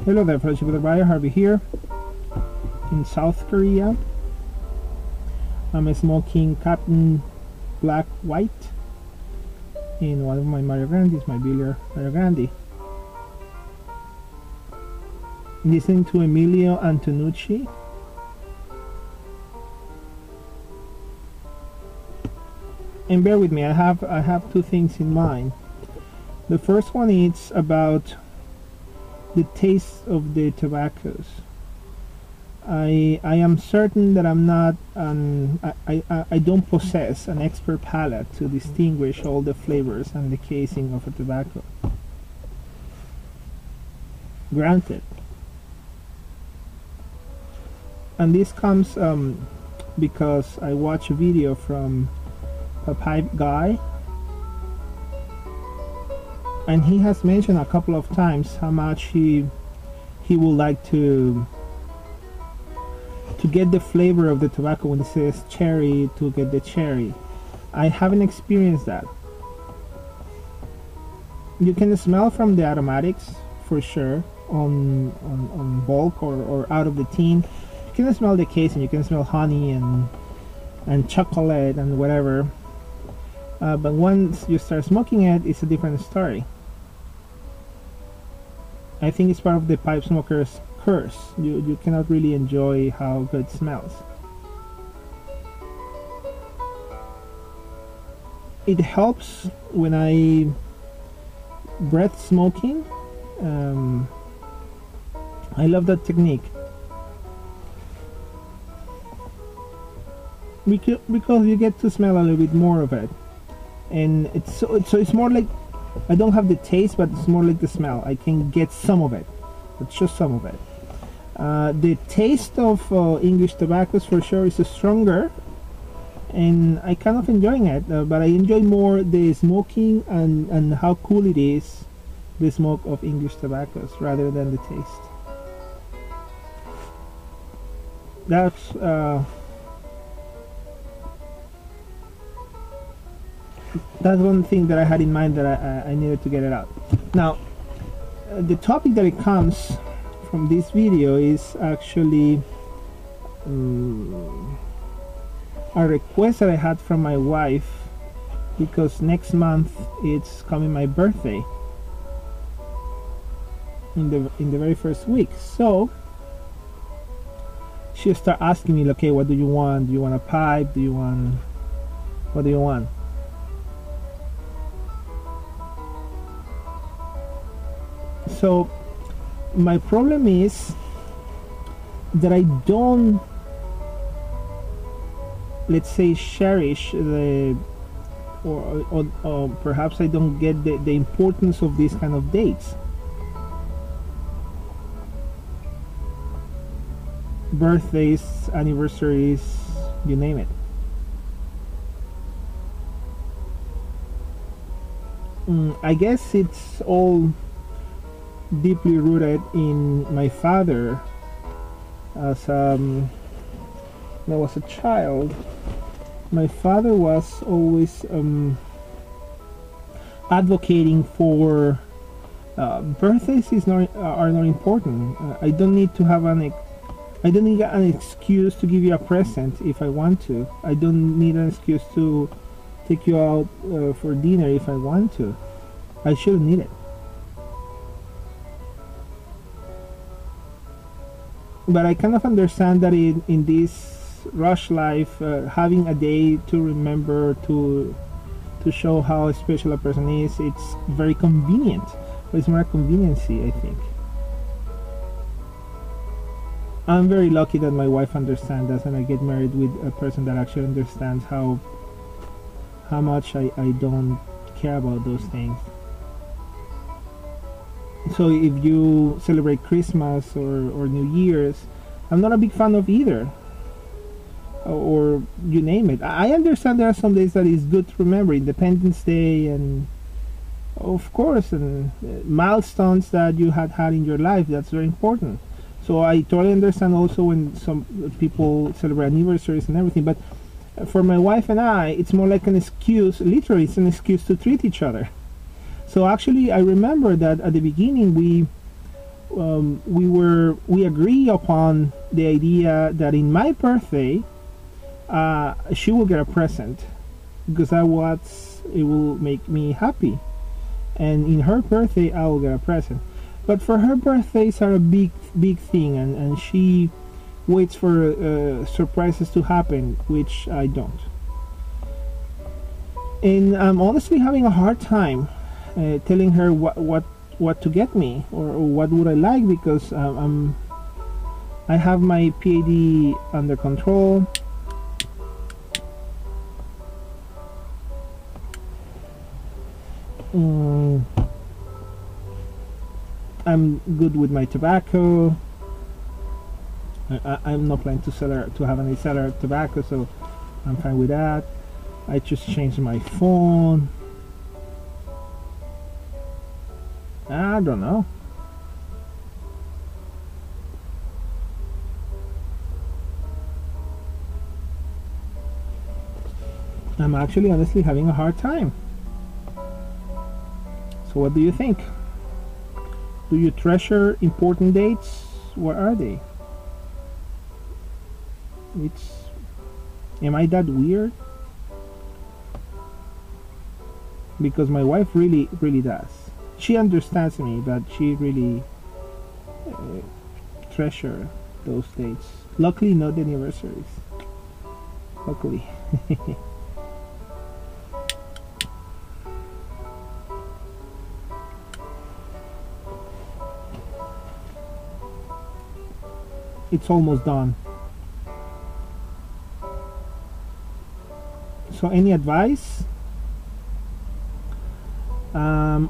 Hello there, Fellowship of the Buyer. Harvey here in South Korea. I'm smoking Captain Black White in one of my Mario Grandes, my Beeler Mario Grande. Listening to Emilio Antonucci. And bear with me, I have two things in mind. The first one is about the taste of the tobaccos. I am certain that I'm not I don't possess an expert palate to distinguish all the flavors and the casing of a tobacco. Granted. And this comes because I watched a video from a pipe guy, and he has mentioned a couple of times how much he would like to get the flavor of the tobacco when it says cherry, to get the cherry. I haven't experienced that. You can smell from the aromatics for sure on bulk or out of the tin. You can smell the casing, you can smell honey and chocolate and whatever. But once you start smoking it, it's a different story. I think it's part of the pipe smoker's curse. You cannot really enjoy how good it smells. It helps when I breath smoking. I love that technique because you get to smell a little bit more of it, and it's more like, I don't have the taste, but it's more like the smell. I can get some of it, but just some of it. The taste of English tobaccos for sure is stronger, and I kind of enjoying it, but I enjoy more the smoking and how cool it is, the smoke of English tobaccos, rather than the taste. That's one thing that I had in mind that I needed to get it out. Now, the topic that it comes from this video is actually a request that I had from my wife, because next month it's coming my birthday in the very first week. So she'll start asking me, okay, what do you want? Do you want a pipe? What do you want? So my problem is that I don't, let's say, cherish or perhaps I don't get the importance of these kind of dates. Birthdays, anniversaries, you name it. I guess it's all deeply rooted in my father. As when I was a child, my father was always advocating for birthdays are not important. I don't need an excuse to give you a present if I want to. I don't need an excuse to take you out for dinner if I want to. I shouldn't need it. But I kind of understand that in this rush life, having a day to remember, to show how special a person is, it's very convenient. But it's more a conveniency, I think. I'm very lucky that my wife understands that, and I get married with a person that actually understands how much I don't care about those things. So if you celebrate Christmas or New Year's, I'm not a big fan of either, or you name it. I understand there are some days that is good to remember, Independence Day, and of course, and milestones that you had in your life. That's very important. So I totally understand also when some people celebrate anniversaries and everything, but for my wife and I, it's more like an excuse. Literally, it's an excuse to treat each other. So actually, I remember that at the beginning we agree upon the idea that in my birthday, she will get a present because it will make me happy, and in her birthday I will get a present. But for her, birthdays are a big thing, and she waits for surprises to happen, which I don't. And I'm honestly having a hard time telling her what to get me, or what would I like, because I have my PAD under control. I'm good with my tobacco. I'm not planning to have any cellar tobacco, so I'm fine with that. I just changed my phone. I don't know. I'm actually honestly having a hard time. So what do you think? Do you treasure important dates? What are they? Am I that weird? Because my wife really does. She understands me, but she really treasure those dates. Luckily, not the anniversaries. Luckily. It's almost done. So any advice?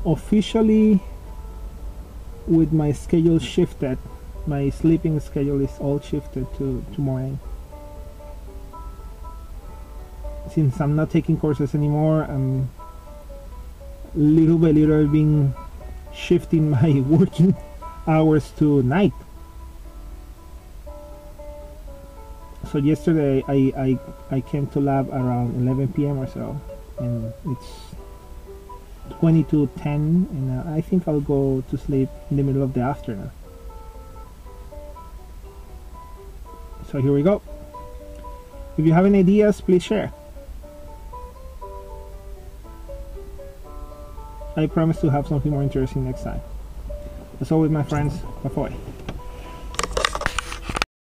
Officially, with my schedule shifted, my sleeping schedule is all shifted to morning. Since I'm not taking courses anymore, I'm little by little been shifting my working hours to night. So yesterday I came to lab around 11 p.m. or so, and it's 20 to 10, and I think I'll go to sleep in the middle of the afternoon. So here we go. If you have any ideas, please share. I promise to have something more interesting next time. As always, my friends, bye-bye.